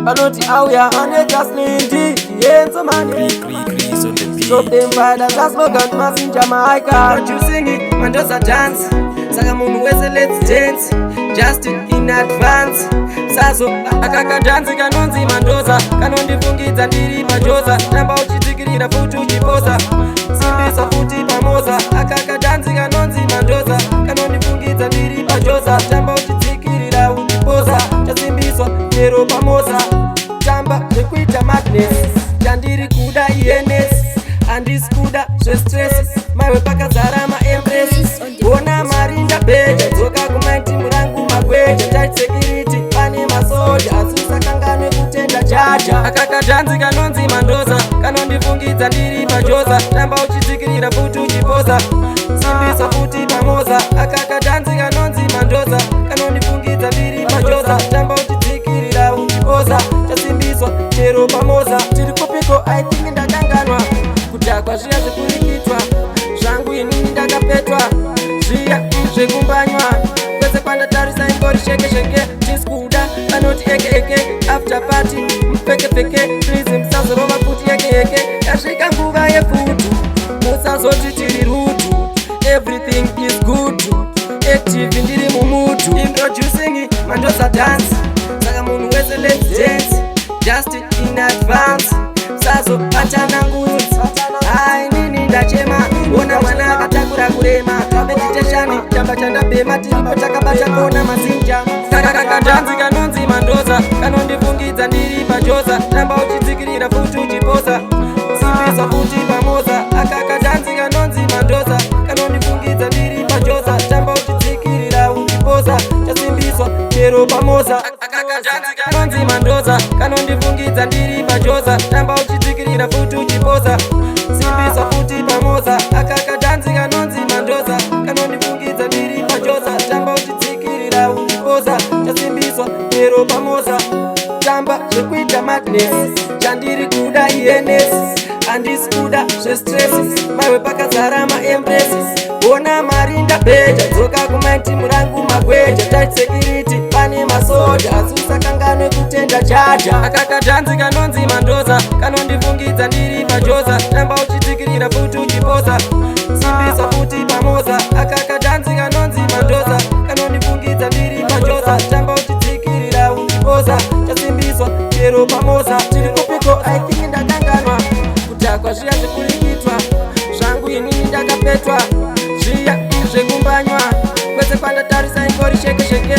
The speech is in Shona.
Banoti auya ane just ninti yenzo mani Stop them fighters as slogan masin Jamaica. Don't you sing it, man just a dance. Saka munu wese let's dance just in advance. Sazo akaka dance kanonzi mandoza kanondifungidza ndiri majoza tamba uchitikirira futi uchiposa simbisa futi pamoza akaka dance kanonzi mandoza kanondifungidza ndiri majoza tamba uchitikirira uchiposa chasimbiswa chero pamoza tamba zvekuita madness chandiri kuda ienes handisi kuda zvestress maiwe pakazara maempress bona marinda beja dzoka kumaitimu rangu magweja tight security pane masoja asi usakangane kutenda jaja akaka dhanzi kanonzi mandoza kanondifungidza ndiri pajoza tamba uchitikirira futi uchiposa simbisa futi pamoza akaka dhanzi kanonzi mandoza kanondifungidza ndiri pajoza tamba uchitikirira uchiposa chasimbiswa chero pamoza tiri kupiko I think ndakanganwa kutakwa zviya zvekurikitwa zvangu inini ndakapetwa zviya zvekumbanywa kwese kwandatarisa ingori sheke tisi kuda vanoti eke after party mupfeke please musazorova kuti eke yasvika nguva yefutu musazoti tiri rutu everything is good active ndiri mumutu introducing mandoza dance saka munhu wese let's dance just in advance sazo pachana ngudzi hai nini ndachema ona mwana akatakura kurema meditation chamba chandabhema tiripo takabata kona mazinja kakaka dhanzi kanonzi mandoza kanondifungidza ndiri pajoza tamba uchidzikirira futi uchiposa simbisa futi pamoza akaka dhanzi kanonzi mandoza kanondifungidza ndiri pajoza tamba uchidzikirira uchiposa chasimbiswa chero pamoza akaka dhanzi kanonzi mandoza kanondifungidza ndiri pajoza tamba uchidzikirira futi uchiposa simbisa futi pamoza akaka dhanzi kanonzi mandoza kanondifungidza ndiri pajoza tamba uchidzikirira uchiposa chasimbiswa chero pamoza tamba zvekuita madness chandiri kuda ienes handisi kuda zvestress maiwe pakazara maempress bona marinda beja dzoka kumaitimu rangu magweja tight security pane masoja asi usakangane kutenda jaja akaka dhanzi kanonzi mandoza kanondifungidza ndiri pajoza tamba uchidzikirira futi uchiposa simbisa futi pamoza akaka dhanzi kanonzi mandoza kanondifungidza ndiri pajoza tamba uchidzikirira uchiposa chasimbiswa chero pamoza tiri kupiko I think ndakanganwa kutakwa zviya zvekurikitwa zvangu inini ndakapetwa zviya zvekumbanywa kwese kwandatarisa ingori sheke